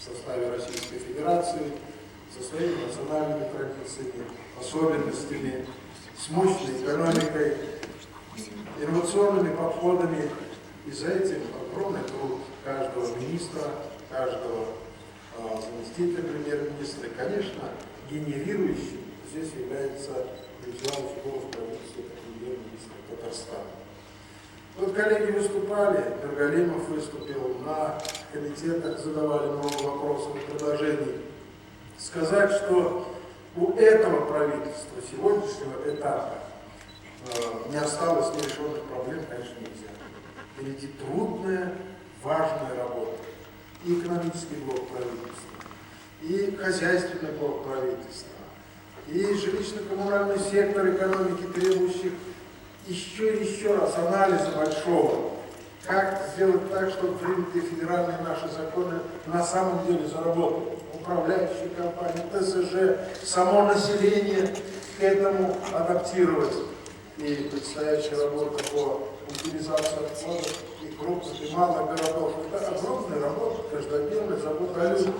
в составе Российской Федерации, со своими национальными традициями, особенностями, с мощной экономикой, инновационными подходами. И за этим огромный труд каждого министра, каждого заместителя премьер-министра, и, конечно, генерирующим здесь является Вячеслав Чубов, правительство премьер-министра Татарстана. Вот коллеги выступали, Нургалимов выступил, на комитетах задавали много вопросов и предложений. Сказать, что у этого правительства сегодняшнего этапа не осталось нерешенных проблем, конечно, нельзя. Впереди трудная, важная работа. И экономический блок правительства, и хозяйственный блок правительства, и жилищно-коммунальный сектор экономики, требующих еще раз анализа большого. Как сделать так, чтобы принятые федеральные наши законы на самом деле заработали. Управляющие компании, ТСЖ, само население к этому адаптировать. И предстоящая работа по утилизации отходов и крупных, и малых городов. Это огромная работа, каждодневная забота о людях.